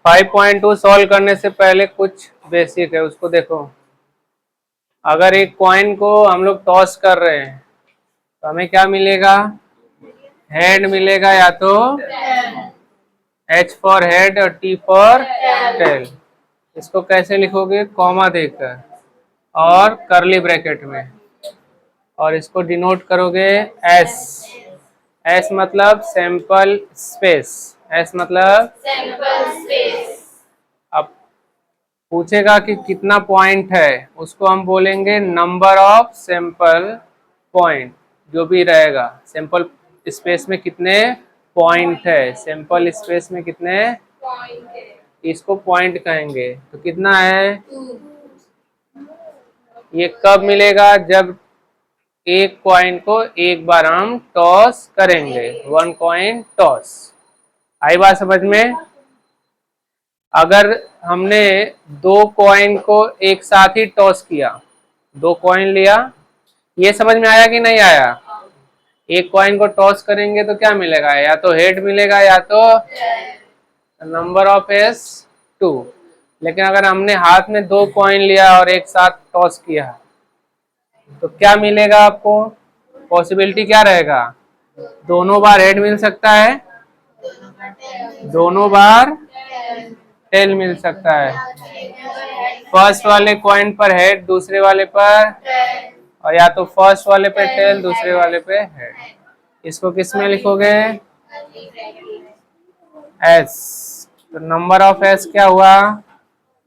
5.2 solve करने से पहले कुछ बेसिक है, उसको देखो। अगर एक कॉइन को हम लोग टॉस कर रहे हैं तो हमें क्या मिलेगा? हेड मिलेगा, या तो H फॉर हेड और T फॉर टेल। इसको कैसे लिखोगे? कॉमा देकर और करली ब्रैकेट में, और इसको डिनोट करोगे S। S मतलब सैंपल स्पेस। S मतलब सैंपल स्पेस। अब पूछेगा कि कितना पॉइंट है, उसको हम बोलेंगे नंबर ऑफ सैंपल पॉइंट। जो भी रहेगा सैंपल स्पेस में कितने पॉइंट है, सैंपल स्पेस में कितने पॉइंट है, इसको पॉइंट कहेंगे। तो कितना है? ये कब मिलेगा? जब एक कॉइन को एक बार हम टॉस करेंगे, 1 कॉइन टॉस। आई बात समझ में? अगर हमने 2 कॉइन को एक साथ ही टॉस किया, 2 कॉइन लिया, ये समझ में आया कि नहीं आया? एक कॉइन को टॉस करेंगे तो क्या मिलेगा? या तो हेड मिलेगा या तो नंबर ऑफ एस 2। लेकिन अगर हमने हाथ में 2 कॉइन लिया और एक साथ टॉस किया तो क्या मिलेगा आपको? पॉसिबिलिटी क्या रहेगा? दोनों बार हेड मिल सकता है, दोनों बार टेल मिल सकता है। फर्स्ट वाले कॉइन पर हेड, दूसरे वाले पर, और या तो फर्स्ट वाले पे टेल, दूसरे वाले पे हेड। इसको किस में लिखोगे? एस। तो नंबर ऑफ एस क्या हुआ?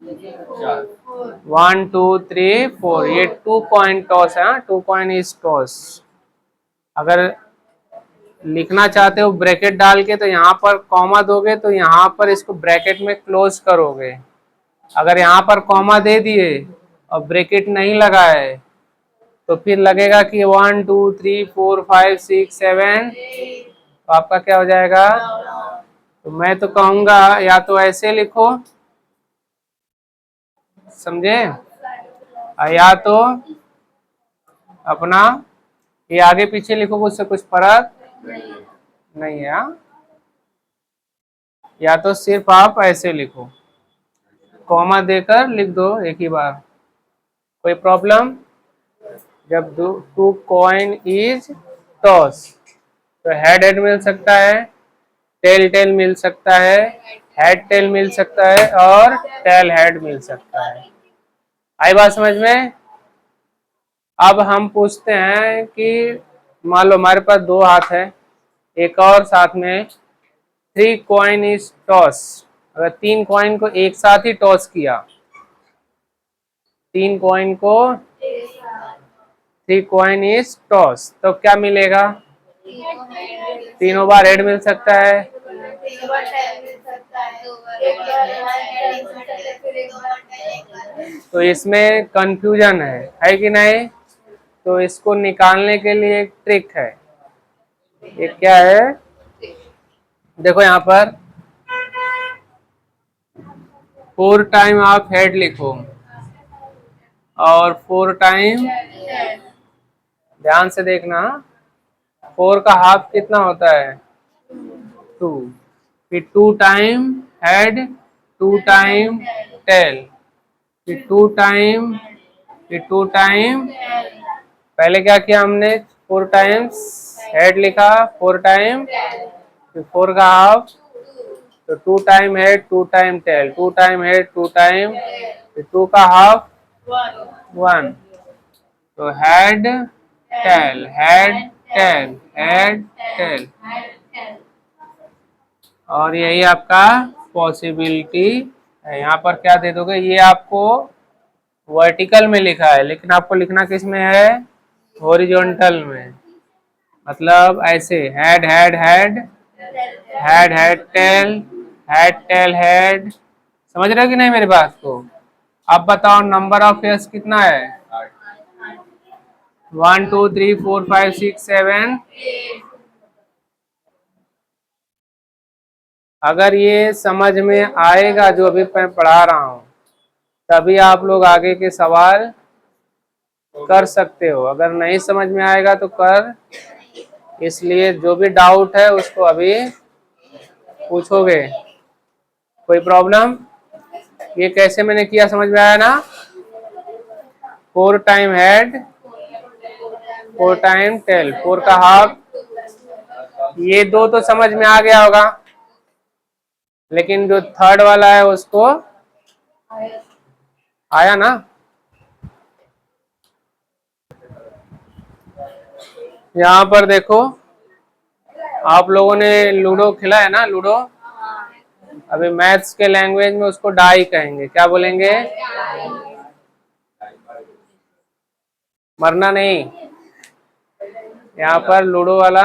1 2 3 4। ये 2 कॉइन टॉस है, 2 कॉइन इज टॉस। अगर लिखना चाहते हो ब्रैकेट डाल के तो यहाँ पर कॉमा दोगे, तो यहाँ पर इसको ब्रैकेट में क्लोज करोगे। अगर यहाँ पर कॉमा दे दिए और ब्रैकेट नहीं लगा है तो फिर लगेगा कि 1 2 3 4 5 6 7, तो आपका क्या हो जाएगा? तो मैं तो कहूंगा या तो ऐसे लिखो, समझे, या तो अपना ये आगे पीछे लिखो, उससे कुछ फर्क नहीं है। या तो सिर्फ आप ऐसे लिखो, कॉमा देकर लिख दो एक ही बार, कोई प्रॉब्लम? जब 2 कॉइन इज टॉस तो हेड हेड मिल सकता है, टेल टेल मिल सकता है, हेड टेल मिल सकता है, और टेल हेड मिल सकता है। आई बात समझ में? अब हम पूछते हैं कि मान लो हमारे पास 2 हाथ है, एक और साथ में 3 कॉइन इज टॉस। अगर 3 कॉइन को एक साथ ही टॉस किया, 3 कॉइन को 3 कॉइन इज टॉस, तो क्या मिलेगा? तीनों बार हेड मिल सकता है, तो इसमें कंफ्यूजन है कि नहीं? तो इसको निकालने के लिए एक ट्रिक है। ये क्या है? देखो यहाँ पर 4 टाइम आप हेड लिखो और 4 टाइम, ध्यान से देखना, 4 का हाफ कितना होता है? 2। फिर 2 टाइम हेड, 2 टाइम टेल, फिर 2 टाइम, फिर 2 टाइम। पहले क्या किया हमने? 4 टाइम्स हेड लिखा, 4 टाइम, फिर 4 का हाफ, तो 2 time head, 2 time tail, 2 time head, 2 time, फिर 2 का हाफ 1। तो head tail, head tail, head tail, और यही आपका पॉसिबिलिटी है। यहाँ पर क्या दे दोगे? ये आपको वर्टिकल में लिखा है, लेकिन आपको लिखना किस में है? हॉरिजॉन्टल में। मतलब ऐसे head head head, head head tail, head tail head. समझ रहे हो कि नहीं मेरी बात को? अब बताओ नंबर ऑफ फेस कितना है? 1 2 3 4 5 6 7। अगर ये समझ में आएगा जो अभी मैं पढ़ा रहा हूँ, तभी आप लोग आगे के सवाल कर सकते हो। अगर नहीं समझ में आएगा तो कर, इसलिए जो भी डाउट है उसको अभी पूछोगे। कोई प्रॉब्लम? ये कैसे मैंने किया समझ में आया ना? 4 टाइम हेड, 4 टाइम टेल, 4 का हाफ, ये दो तो समझ में आ गया होगा, लेकिन जो थर्ड वाला है उसको आया ना? यहाँ पर देखो, आप लोगों ने लूडो खेला है ना, लूडो? अभी मैथ्स के लैंग्वेज में उसको डाई कहेंगे। क्या बोलेंगे? मरना नहीं, यहाँ पर लूडो वाला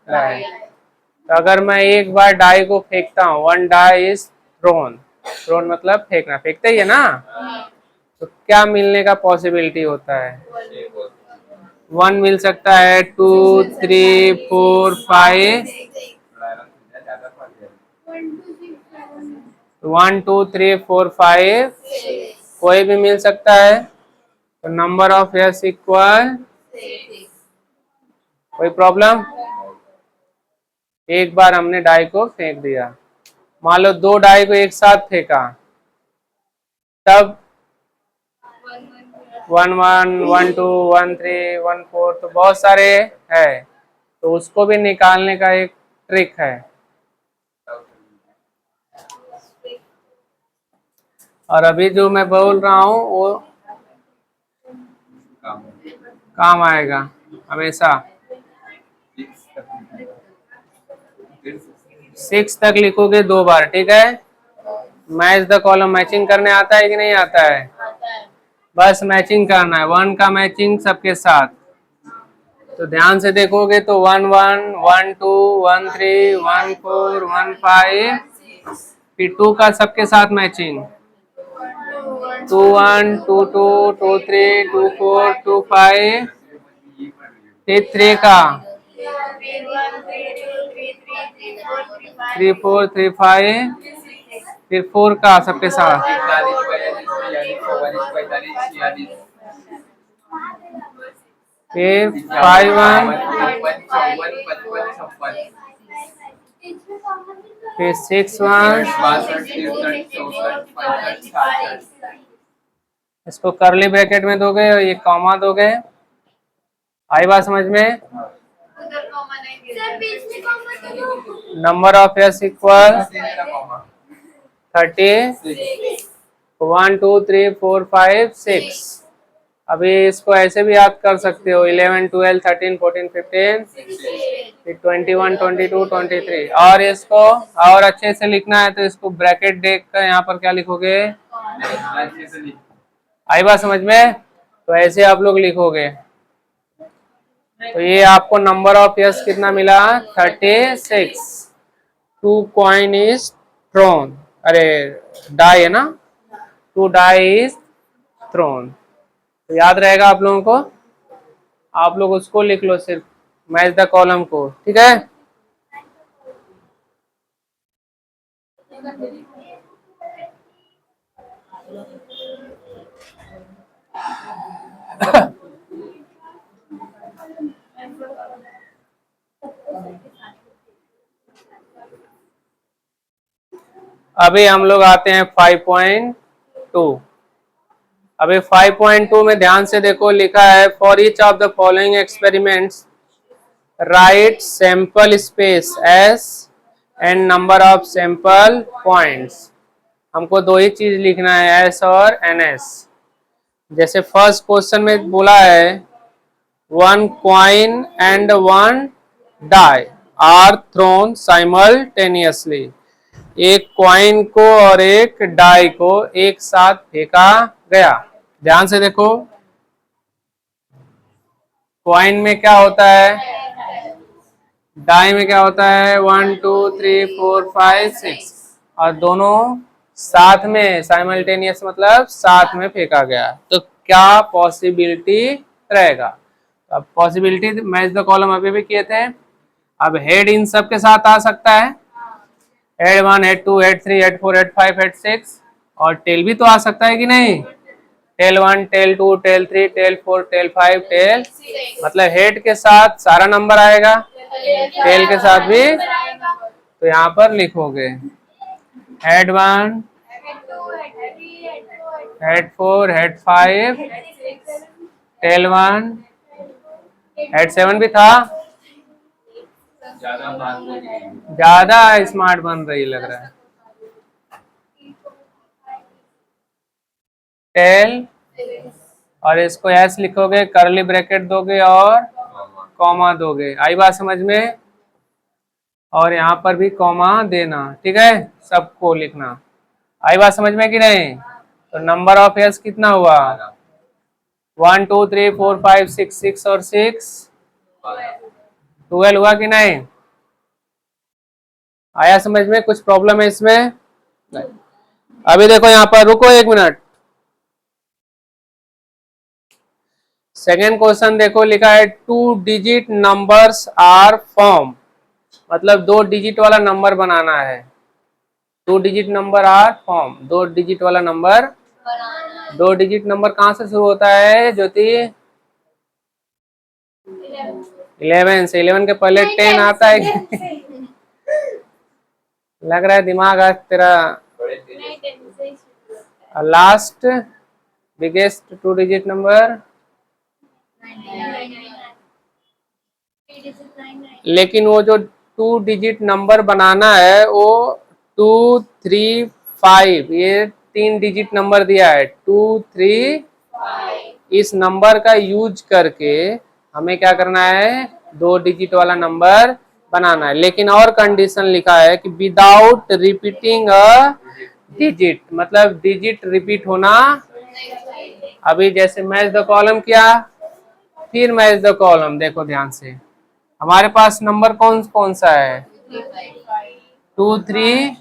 डाई। तो अगर मैं एक बार डाई को फेंकता हूँ, 1 डाई इज थ्रोन, थ्रोन मतलब फेंकना, फेंकते ही है ना, तो क्या मिलने का पॉसिबिलिटी होता है? 1 मिल सकता है, 2, 3, 4, 5, 1, 2, 3, 4, 5, कोई भी मिल सकता है। तो नंबर ऑफ यस इक्वल, कोई प्रॉब्लम? एक बार हमने डाई को फेंक दिया, मान लो 2 डाई को एक साथ फेंका, तब 1, 1, 1, 2, 1, 3, 1, 4, तो बहुत सारे है, तो उसको भी निकालने का एक ट्रिक है। और अभी जो मैं बोल रहा हूँ वो काम आएगा हमेशा। 6 तक लिखोगे 2 बार, ठीक है? मैच द कॉलम, मैचिंग करने आता है कि नहीं आता है? बस मैचिंग करना है, 1 का मैचिंग सबके साथ। तो ध्यान से देखोगे तो 1, 1, 1, 2, 1, 3, 1, 4, 1, 5, फिर 2 का सबके साथ मैचिंग, 2, 1, 2, 2, 2, 3, 2, 4, 2, 5, फिर 3 का 3, 4, 3, 5, फिर 4 का सबके साथ, फिर 5, 1, फिर 6, 1, इसको करली ब्रैकेट में दोगे और ये कॉमा दोगे। आई बात समझ में? Number of yes equal 30, 1, 2, 3, 4, 5, 6। अभी इसको ऐसे भी याद कर सकते हो, 11, 12, 13, 14, 15, फिर 21, 22, 23। और इसको और अच्छे से लिखना है तो इसको ब्रैकेट देख कर यहाँ पर क्या लिखोगे? आई बात समझ में? तो ऐसे आप लोग लिखोगे। तो ये आपको नंबर ऑफ यस कितना मिला? 36। 2 कॉइन इज थ्रोन, अरे डाई है ना, 2 डाई इज थ्रोन। तो याद रहेगा आप लोगों को, आप लोग उसको लिख लो, सिर्फ मैच द कॉलम को, ठीक है? अभी हम लोग आते हैं 5.2। अभी 5.2 में ध्यान से देखो, लिखा है for each of the following experiments write sample space S and number of sample points. हमको दो ही चीज लिखना है, एस और एन एस। जैसे फर्स्ट क्वेश्चन में बोला है 1 coin and 1 die are thrown simultaneously. एक कॉइन को और एक डाई को एक साथ फेंका गया। ध्यान से देखो, कॉइन में क्या होता है, डाई में क्या होता है, 1, 2, 3, 4, 5, 6, और दोनों साथ में, साइमल्टेनियस मतलब साथ में फेंका गया। तो क्या पॉसिबिलिटी रहेगा? अब पॉसिबिलिटी मैच द कॉलम अभी भी किए थे। अब हेड इन सब के साथ आ सकता है, head 1, head 2, head 3, head 4, head 5, head 6, और टेल भी तो आ सकता है कि नहीं? Tail 1, tail 2, tail 3, tail 4, tail 5, tail, मतलब हेड के साथ सारा नंबर आएगा, टेल के साथ भी। तो यहाँ पर लिखोगे head 1, head 4, head 5, tail 1, head 7 भी था। ज्यादा स्मार्ट बन रही लग रहा है। टेल, और इसको एस लिखोगे, करली ब्रैकेट दोगे और कॉमा दोगे। आई बात समझ में? और यहाँ पर भी कॉमा देना, ठीक है, सबको लिखना। आई बात समझ में कि नहीं? तो नंबर ऑफ एस कितना हुआ? 1 2 3 4 5 6, 6 और 6 12 हुआ कि नहीं? आया समझ में? कुछ प्रॉब्लम है इसमें? नहीं। अभी देखो यहाँ पर, रुको 1 मिनट। सेकेंड क्वेश्चन देखो, लिखा है 2 डिजिट नंबर्स आर फॉर्म, मतलब 2 डिजिट वाला नंबर बनाना है। 2 digit number are form, 2 digit वाला नंबर। 2 डिजिट नंबर कहाँ से शुरू होता है ज्योति? 11 से। 11 के पहले 10 आता है? लग रहा है दिमाग आज तेरा। लास्ट बिगेस्ट 2 डिजिट नंबर, लेकिन वो जो 2 डिजिट नंबर बनाना है वो 2 3 5, ये 3 डिजिट नंबर दिया है 2 3 5। इस नंबर का यूज करके हमें क्या करना है? 2 डिजिट वाला नंबर बनाना है, लेकिन और कंडीशन लिखा है कि विदाउट रिपीटिंग अ डिजिट, मतलब डिजिट रिपीट होना। अभी जैसे मैच द कॉलम किया, फिर मैच द कॉलम, देखो ध्यान से, हमारे पास नंबर कौन कौन सा है? 2 3,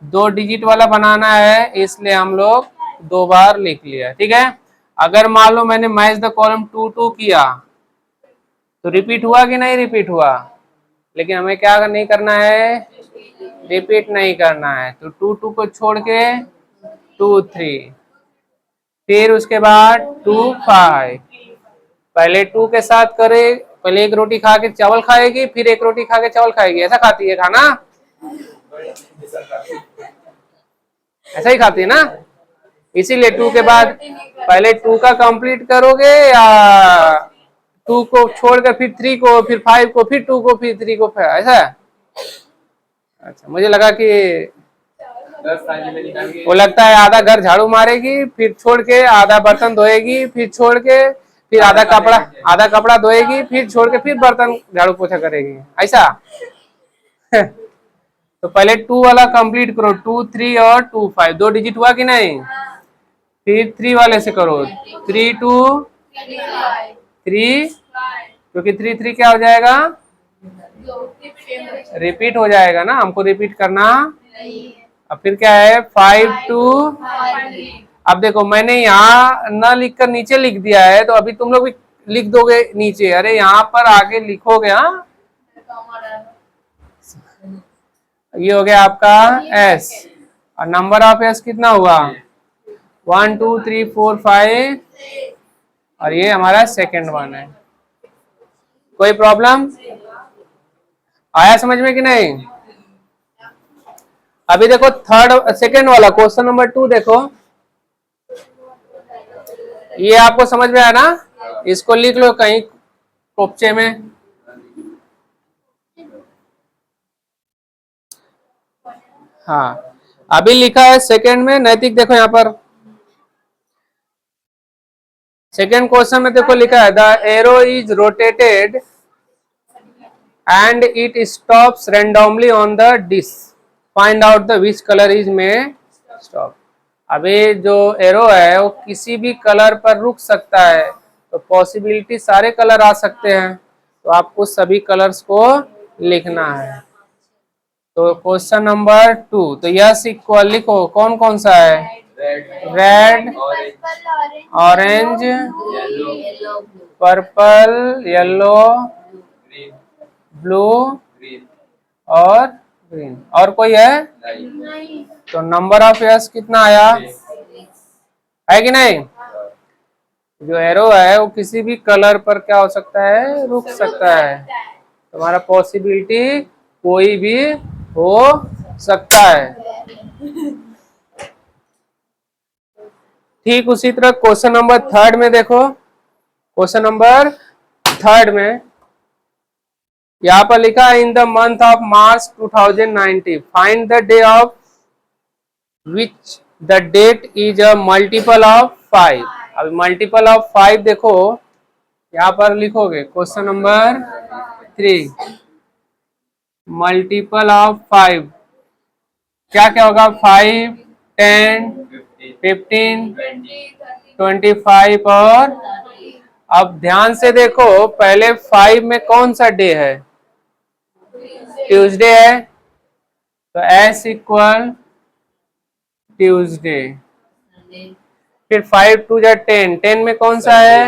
2 डिजिट वाला बनाना है, इसलिए हम लोग 2 बार लिख लिया, ठीक है। अगर मान लो मैंने मैच द कॉलम 2 2 किया तो रिपीट हुआ कि नहीं रिपीट हुआ? लेकिन हमें क्या नहीं करना है? रिपीट नहीं करना है। तो 2 2 को छोड़ के 2 3, फिर उसके बाद 2 5। पहले 2 के साथ करे, पहले एक रोटी खा के चावल खाएगी, फिर एक रोटी खा के चावल खाएगी, ऐसा खाती है खाना? ऐसा ही खाती है ना? इसीलिए 2 के बाद पहले 2 का कंप्लीट करोगे, या 2 को छोड़कर फिर 3 को, फिर 5 को, फिर 2 को, फिर 3 को, फिर ऐसा है? अच्छा, मुझे लगा कि वो लगता है आधा घर झाड़ू मारेगी, फिर छोड़ के आधा बर्तन धोएगी, फिर छोड़ के फिर आधा कपड़ा धोएगी, फिर छोड़ के फिर बर्तन झाड़ू पोछा करेगी, ऐसा? तो पहले 2 वाला कंप्लीट करो, 2 3 और 2 5, 2 डिजिट हुआ कि नहीं? फिर 3 वाले से करो, 3 2 3, क्योंकि 3 3 क्या हो जाएगा? रिपीट हो जाएगा ना, हमको रिपीट करना। अब फिर क्या है? 5 2। अब देखो मैंने यहाँ न लिखकर नीचे लिख दिया है, तो अभी तुम लोग भी लिख दोगे नीचे। अरे यहाँ पर आगे लिखोगे। हाँ, ये हो गया आपका एस, और नंबर ऑफ एस कितना हुआ? 1 2 3 4 5, और ये हमारा सेकेंड वन है। कोई प्रॉब्लम आया समझ में कि नहीं? अभी देखो थर्ड सेकेंड वाला क्वेश्चन नंबर 2 देखो, ये आपको समझ में आया ना? इसको लिख लो कहीं कोपचे में। हाँ, अभी लिखा है सेकेंड में नैतिक, देखो यहाँ पर सेकेंड क्वेश्चन में देखो लिखा है the arrow is rotated and it stops randomly on the dish, find out the which colour is में स्टॉप। अभी जो एरो है वो किसी भी कलर पर रुक सकता है, तो पॉसिबिलिटी सारे कलर आ सकते हैं, तो आपको सभी कलर्स को लिखना है। तो क्वेश्चन नंबर 2, तो यस इक्वल लिखो, कौन कौन सा है? Red, orange, purple, yellow, blue और ग्रीन। और कोई है? तो नंबर ऑफ यस कितना आया? है कि नहीं? जो एरो है वो किसी भी कलर पर क्या हो सकता है? रुक सकता है। तुम्हारा पॉसिबिलिटी कोई भी हो सकता है। ठीक उसी तरह क्वेश्चन नंबर थर्ड में देखो, क्वेश्चन नंबर थर्ड में यहाँ पर लिखा है in the month of March 2090 find the day of which the date is a multiple of 5। अब मल्टीपल ऑफ 5 देखो, यहाँ पर लिखोगे क्वेश्चन नंबर 3 मल्टीपल ऑफ 5 क्या क्या होगा, 5, 10, 15, 25 और अब ध्यान से देखो पहले 5 में कौन सा डे है, ट्यूसडे है, तो एस इक्वल ट्यूसडे। फिर 5 टू जा 10, 10 में कौन सा है,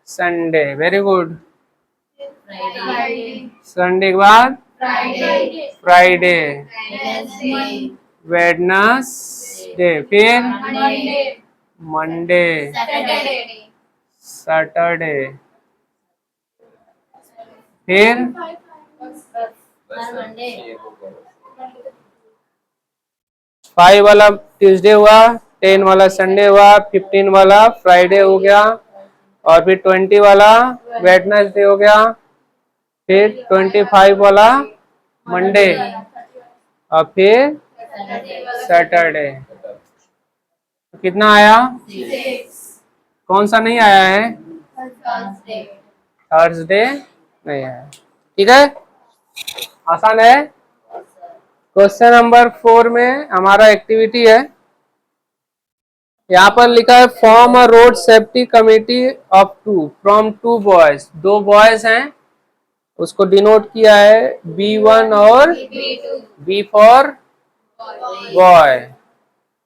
संडे। Very good. संडे के बाद फ्राइडे, वेडनेसडे, फिर मंडे, सैटरडे, फिर फाइव वाला ट्यूसडे हुआ, 10 वाला संडे हुआ, 15 वाला फ्राइडे हो गया, और फिर 20 वाला वेडनेसडे हो गया, फिर 25 वाला मंडे, और फिर सैटरडे। तो कितना आया, कौन सा नहीं आया है, थर्सडे नहीं आया। ठीक है, आसान है। क्वेश्चन नंबर 4 में हमारा एक्टिविटी है, यहाँ पर लिखा है form a road safety committee of 2 from 2 boys. 2 boys हैं, उसको डिनोट किया है B1 और B फॉर बॉय।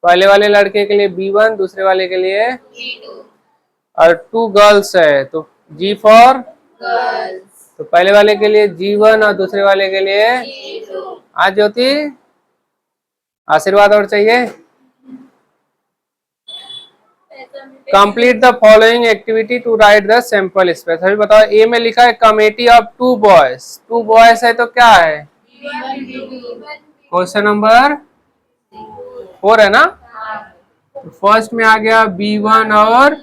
पहले वाले लड़के के लिए B1, दूसरे वाले के लिए, और 2 गर्ल्स है तो G फॉर, तो पहले वाले के लिए G1 और दूसरे वाले के लिए आज ज्योति आशीर्वाद और चाहिए। Complete the following activity to write the sample space. अभी बताओ, ए में लिखा है कमेटी ऑफ 2 बॉयज। 2 बॉयज है तो क्या है, क्वेश्चन नंबर 4 है ना। फर्स्ट में आ गया B1 और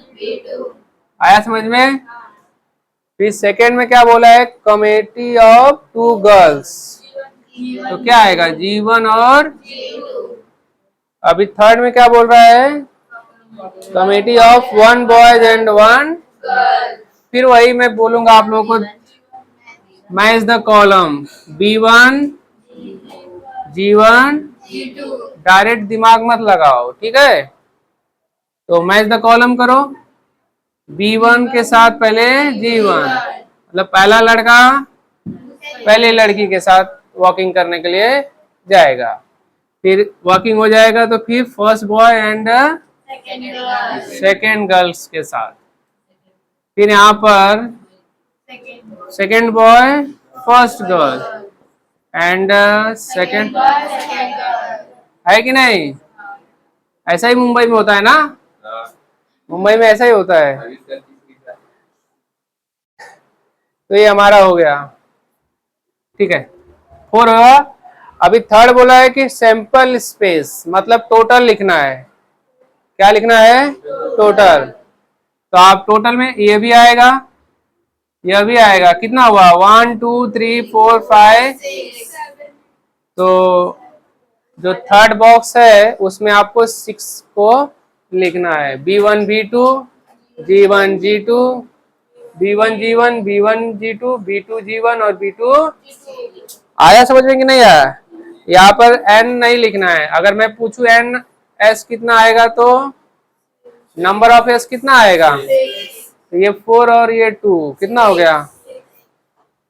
आया समझ में। फिर सेकेंड में क्या बोला है, कमेटी ऑफ 2 गर्ल्स, तो क्या आएगा G1 और, अभी थर्ड में क्या बोल रहा है, कमेटी ऑफ 1 बॉयज एंड 1। फिर वही मैं बोलूंगा आप लोगों को, match the column B1 G1, direct दिमाग मत लगाओ, ठीक है। तो मैच द कॉलम करो, B1 के साथ पहले G1, मतलब पहला लड़का पहले लड़की के साथ वॉकिंग करने के लिए जाएगा, फिर वॉकिंग हो जाएगा तो फिर first boy and second girls के साथ, फिर यहाँ पर second boy first girl and second, है कि नहीं। ऐसा ही मुंबई में होता है ना, मुंबई में ऐसा ही होता है। तो ये हमारा हो गया, ठीक है, 4 होगा। अभी थर्ड बोला है कि सैंपल स्पेस मतलब टोटल लिखना है। क्या लिखना है, टोटल। तो आप टोटल में ये भी आएगा, यह भी आएगा, कितना हुआ 1 2 3 4 5। तो जो थर्ड बॉक्स है उसमें आपको 6 को लिखना है, B1 B2 G1 G2 B1 G1 B1 G2 B2 G1 और B2। आया समझ में कि नहीं आया। यहाँ पर N नहीं लिखना है। अगर मैं पूछूं N S कितना आएगा तो नंबर ऑफ S कितना आएगा, तो ये 4 और ये 2 कितना हो गया।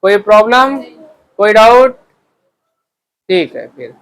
कोई प्रॉब्लम, कोई डाउट, ठीक है फिर।